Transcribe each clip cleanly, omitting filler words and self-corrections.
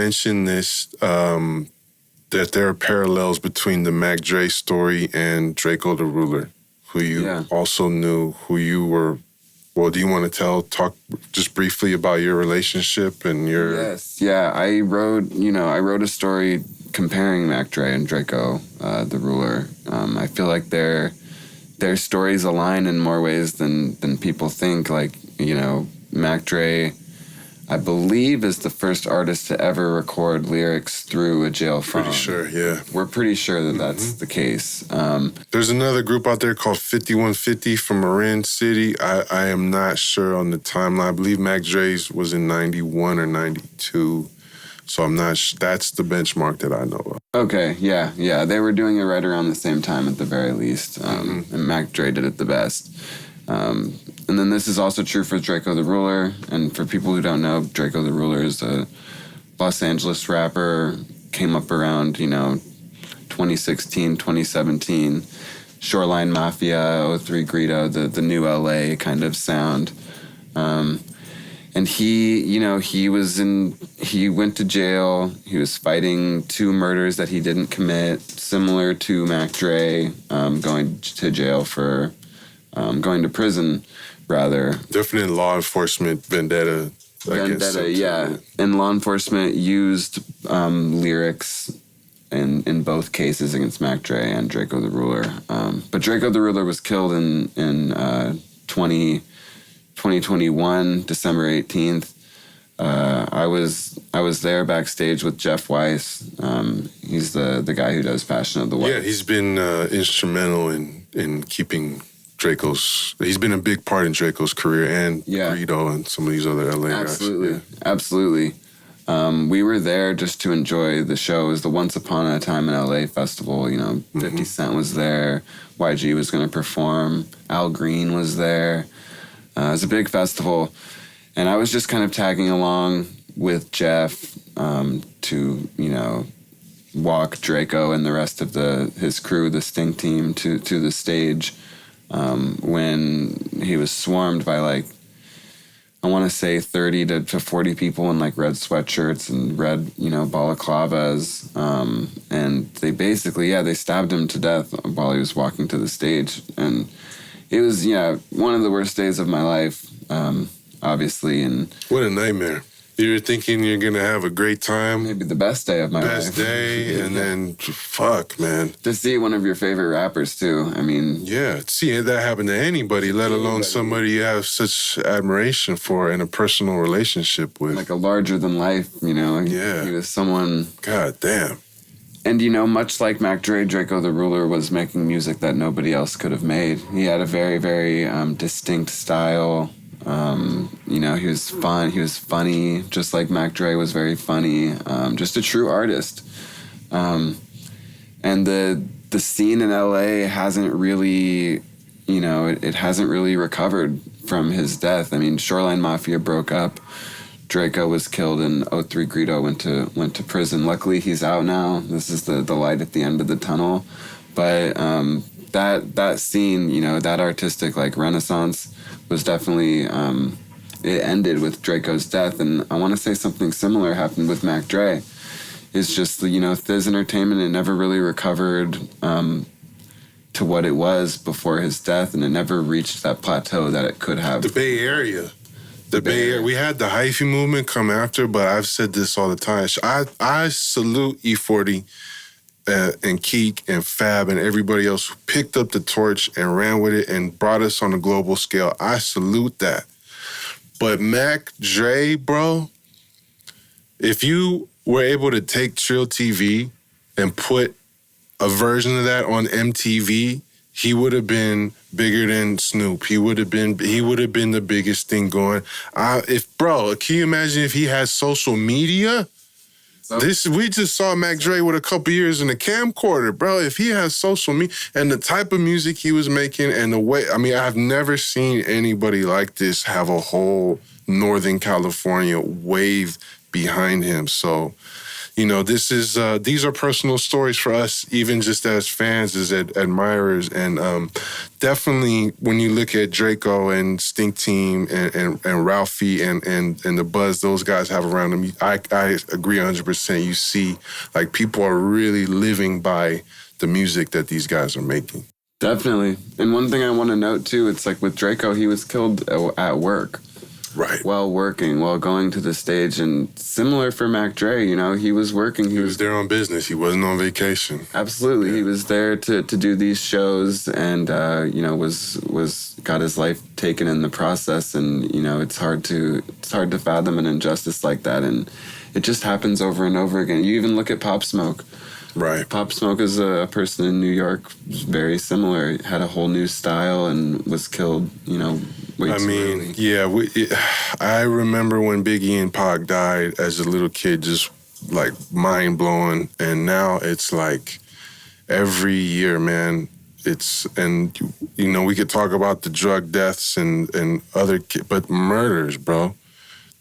mentioned this, that there are parallels between the Mac Dre story and DRAKEO the Ruler, who you also knew, who you were. Well, do you want to talk just briefly about your relationship and your... Yes, yeah. I wrote a story comparing Mac Dre and DRAKEO, the Ruler. I feel like their stories align in more ways than people think. Like, Mac Dre, I believe, is the first artist to ever record lyrics through a jail phone. Pretty sure, yeah. We're pretty sure that that's the case. There's another group out there called 5150 from Marin City. I am not sure on the timeline. I believe Mac Dre's was in 91 or 92. So I'm not that's the benchmark that I know of. Okay, yeah. They were doing it right around the same time at the very least. And Mac Dre did it the best. And then this is also true for DRAKEO the Ruler. And for people who don't know, DRAKEO the Ruler is a Los Angeles rapper, came up around, 2016, 2017. Shoreline Mafia, 03 Greedo, the new LA kind of sound. And he went to jail. He was fighting 2 murders that he didn't commit, similar to Mac Dre, going to jail for, going to prison, rather. Definite law enforcement vendetta. Yeah. And law enforcement used lyrics in both cases against Mac Dre and DRAKEO the Ruler. But DRAKEO the Ruler was killed in 2021, December 18th. I was there backstage with Jeff Weiss. He's the guy who does Passion of the West. Yeah, he's been instrumental in keeping he's been a big part in DRAKEO's career and Greedo and some of these other LA guys. Absolutely. We were there just to enjoy the show. It was the Once Upon a Time in LA festival. 50 Cent was there. YG was going to perform. Al Green was there. It was a big festival. And I was just kind of tagging along with Jeff to, walk DRAKEO and the rest of his crew, the Sting team, to the stage when he was swarmed by, I want to say 30 to 40 people in, red sweatshirts and red, balaclavas. And they basically, they stabbed him to death while he was walking to the stage. And it was, one of the worst days of my life, obviously. And what a nightmare. You're thinking you're going to have a great time. Maybe the best day of my life. Best day, and then, fuck, man. To see one of your favorite rappers, too. I mean... Yeah, see that happen to anybody, let alone somebody you have such admiration for and a personal relationship with. Like a larger-than-life, Yeah. He was someone... God damn. And, much like Mac Dre, DRAKEO the Ruler was making music that nobody else could have made. He had a very, very distinct style. He was fun. He was funny, just like Mac Dre was very funny. Just a true artist. And the scene in LA hasn't really, it hasn't really recovered from his death. I mean, Shoreline Mafia broke up. DRAKEO was killed, and 03 Greedo went to prison. Luckily, he's out now. This is the light at the end of the tunnel. But that scene, that artistic renaissance was definitely it ended with DRAKEO's death, and I want to say something similar happened with Mac Dre. It's just Thiz Entertainment, it never really recovered to what it was before his death, and it never reached that plateau that it could have. The Bay Area. The Bay Area. We had the hyphy movement come after, but I've said this all the time. I salute E40 and Keek and Fab and everybody else who picked up the torch and ran with it and brought us on a global scale. I salute that. But Mac Dre, bro, if you were able to take Trill TV and put a version of that on MTV, he would have been bigger than Snoop. He would have been the biggest thing going. Can you imagine if he had social media? We just saw Mac Dre with a couple years in the camcorder, bro. If he has social media and the type of music he was making and the way, I've never seen anybody like this have a whole Northern California wave behind him. So, this is these are personal stories for us, even just as fans, as admirers, and definitely when you look at Draco and Stink Team and Ralphie and the buzz those guys have around them, I agree 100%. You see, like, people are really living by the music that these guys are making. Definitely. And one thing I want to note too, it's like with Draco, he was killed at work. Right. While working, while going to the stage. And similar for Mac Dre, he was working. He was there on business. He wasn't on vacation. Absolutely. Yeah. He was there to do these shows and, was got his life taken in the process. And, it's hard to fathom an injustice like that. And it just happens over and over again. You even look at Pop Smoke. Right. Pop Smoke is a person in New York, very similar, had a whole new style and was killed, way too early. Yeah, I remember when Biggie and Pac died as a little kid, just like mind-blowing. And now it's like every year, man, we could talk about the drug deaths and other, but murders, bro.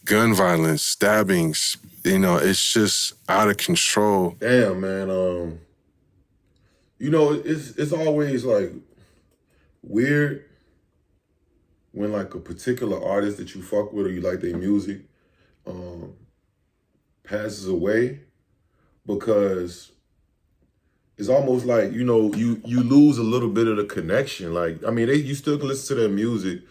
Gun violence, stabbings, it's just out of control. Damn, man. It's always like weird when like a particular artist that you fuck with or you like their music passes away, because it's almost like, you lose a little bit of the connection. Like, you still can listen to their music,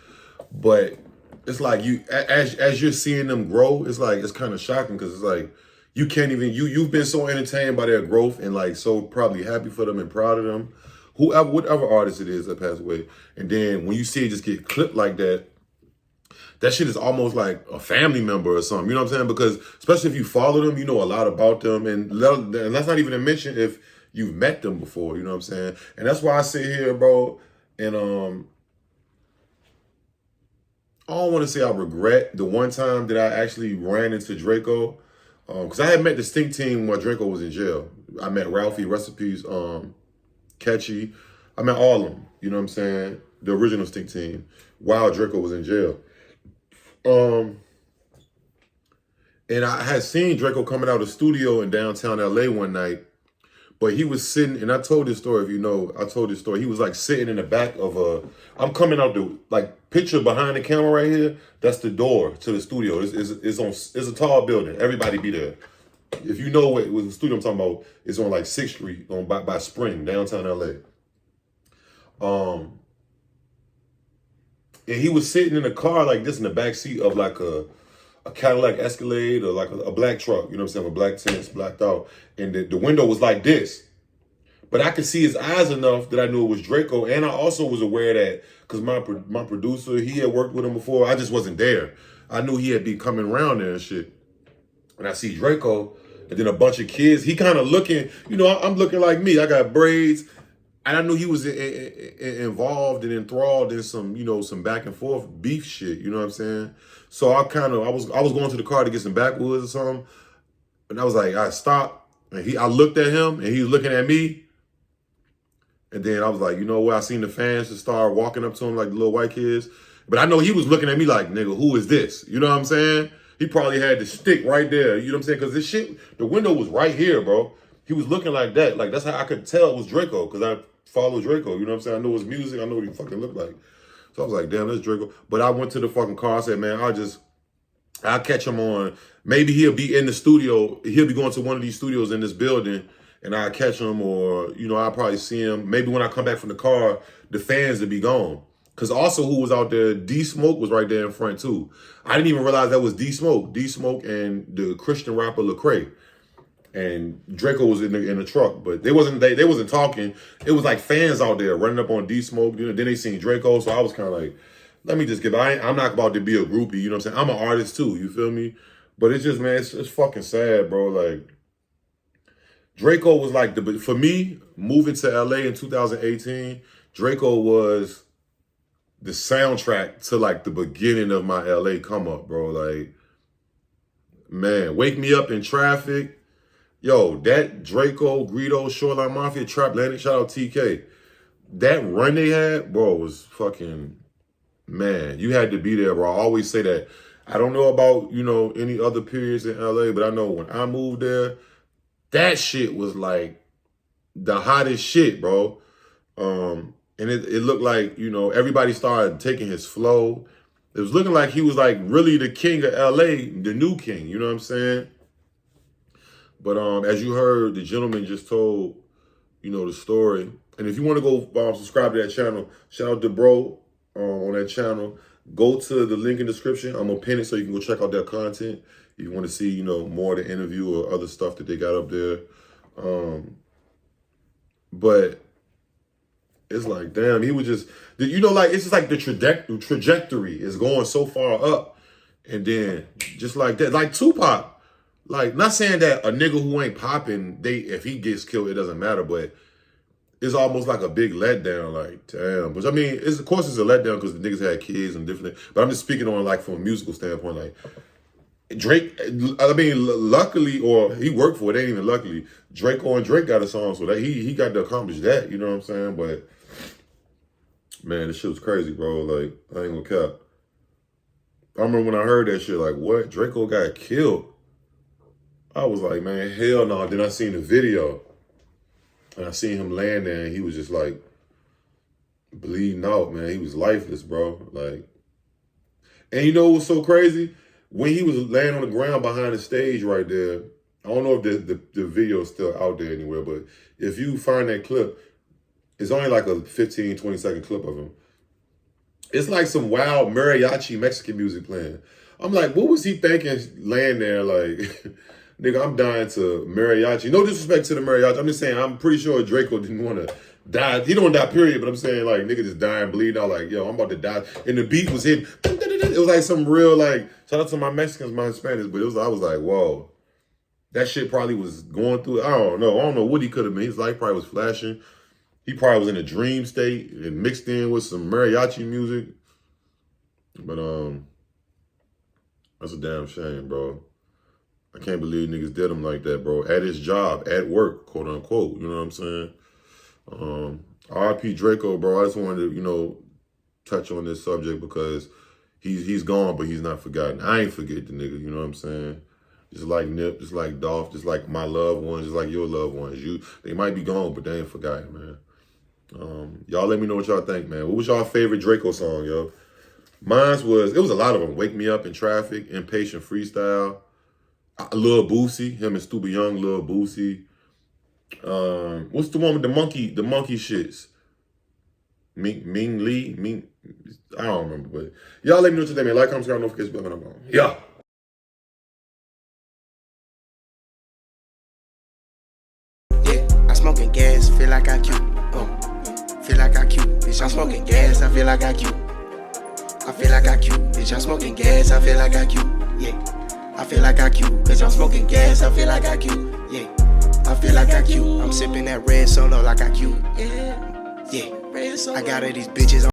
but it's like as you're seeing them grow, it's like, it's kind of shocking, because it's like you can't even, you've been so entertained by their growth and like so probably happy for them and proud of them, whatever artist it is that passed away. And then when you see it just get clipped like that, that shit is almost like a family member or something. You know what I'm saying? Because especially if you follow them, you know a lot about them. And that's not even to mention if you've met them before, you know what I'm saying? And that's why I sit here, bro, and I don't want to say I regret the one time that I actually ran into Draco, because I had met the Stink Team while Draco was in jail. I met Ralphie, Recipes, Catchy. I met all of them, you know what I'm saying? The original Stink Team while Draco was in jail. And I had seen Draco coming out of the studio in downtown LA one night, but he was sitting, and I told this story, I told this story. He was like sitting in the back of I'm coming out picture behind the camera right here, that's the door to the studio. It's a tall building. Everybody be there. If you know what the studio I'm talking about, it's on like 6th Street by Spring, downtown LA. And he was sitting in a car like this in the back seat of like a Cadillac Escalade or like a black truck, you know what I'm saying, with black tents, blacked out. And the window was like this. But I could see his eyes enough that I knew it was Draco. And I also was aware that, because my producer, he had worked with him before. I just wasn't there. I knew he had been coming around there and shit. And I see Draco, and then a bunch of kids. He kind of looking, I'm looking like me. I got braids. And I knew he was involved and enthralled in some, some back and forth beef shit. You know what I'm saying? So I was going to the car to get some backwoods or something. And I was like, I stopped. And I looked at him, and he was looking at me. And then I was like, you know what? I seen the fans just start walking up to him like the little white kids. But I know he was looking at me like, nigga, who is this? You know what I'm saying? He probably had the stick right there. You know what I'm saying? Because this shit, the window was right here, bro. He was looking like that. Like, that's how I could tell it was Draco, because I follow Draco. You know what I'm saying? I know his music. I know what he fucking looked like. So I was like, damn, that's Draco. But I went to the fucking car. I said, man, I'll catch him on. Maybe he'll be in the studio. He'll be going to one of these studios in this building, and I'll catch him, or, I'll probably see him. Maybe when I come back from the car, the fans will be gone. Because also who was out there, D-Smoke was right there in front too. I didn't even realize that was D-Smoke. D-Smoke and the Christian rapper Lecrae. And Draco was in the truck, but they wasn't talking. It was like fans out there running up on D-Smoke. Then they seen Draco, so I was kind of like, let me just I'm not about to be a groupie, you know what I'm saying? I'm an artist too, you feel me? But it's just, man, it's fucking sad, bro. Like, Draco was like, for me, moving to LA in 2018, Draco was the soundtrack to like the beginning of my LA come up, bro. Like, man, Wake Me Up in Traffic. Yo, that Draco, Greedo, Shoreline Mafia, Trap Landing, shout out TK. That run they had, bro, was fucking, man, you had to be there, bro. I always say that. I don't know about, any other periods in LA, but I know when I moved there, that shit was like the hottest shit, bro. And it looked like, you know, everybody started taking his flow. It was looking like he was like really the king of LA, the new king, you know what I'm saying? But as you heard, the gentleman just told, you know, the story. And if you want to go subscribe to that channel, shout out to bro on that channel. Go to the link in the description. I'm going to pin it so you can go check out their content. If you want to see, you know, more of the interview or other stuff that they got up there. But it's like, damn, he was just, you know, like, it's just like the trajectory is going so far up. And then just like that, like Tupac, like, not saying that a nigga who ain't popping, if he gets killed, it doesn't matter, but it's almost like a big letdown, like, damn. Which, I mean, of course it's a letdown because the niggas had kids and different things. But I'm just speaking on, like, from a musical standpoint, like, Drake, I mean, luckily, or he worked for it, ain't even luckily, DRAKEO and Drake got a song, so that he got to accomplish that, you know what I'm saying? But, man, this shit was crazy, bro. Like, I ain't gonna cap. I remember when I heard that shit, like, what? DRAKEO got killed? I was like, man, hell no. Then I seen the video. And I seen him laying there, and he was just, like, bleeding out, man. He was lifeless, bro. Like, and you know what was so crazy? When he was laying on the ground behind the stage right there, I don't know if the video is still out there anywhere, but if you find that clip, it's only like a 15, 20-second clip of him. It's like some wild mariachi Mexican music playing. I'm like, what was he thinking laying there like, nigga, I'm dying to mariachi. No disrespect to the mariachi. I'm just saying, I'm pretty sure DRAKEO didn't want to die. He don't die, period, but I'm saying, like, nigga just dying, bleeding out, like, yo, I'm about to die. And the beat was hitting. It was like some real, like, shout out to my Mexicans, my Hispanics, but I was like, whoa. That shit probably was going through, I don't know what he could have been. His life probably was flashing. He probably was in a dream state and mixed in with some mariachi music. But, that's a damn shame, bro. I can't believe niggas did him like that, bro. At his job, at work, quote unquote. You know what I'm saying? RIP DRAKEO, bro. I just wanted to, you know, touch on this subject because he's gone, but he's not forgotten. I ain't forget the nigga, you know what I'm saying? Just like Nip, just like Dolph, just like my loved ones, just like your loved ones. They might be gone, but they ain't forgotten, man. Y'all let me know what y'all think, man. What was y'all favorite DRAKEO song, yo? Mine was, it was a lot of them. Wake Me Up in Traffic, Impatient Freestyle, Lil Boosie, him and Stupid Young, Lil Boosie. What's the one with the monkey shits? Ming Lee? I don't remember, but y'all let me know what you think, man. Like, comment, subscribe, notifications, bell, and I'm on. Yeah. Yeah, I'm smoking gas, feel like I cute. Feel like I cute. Bitch, I'm smoking gas, I feel like I cute. I feel like I cute. Bitch, I'm smoking gas, I feel like I cute. Yeah. I feel like I cute. Bitch, I'm smoking gas, I feel like I cute. Yeah. I feel like I cute. I'm sipping that red solo like I cute. Yeah. I got all these bitches on.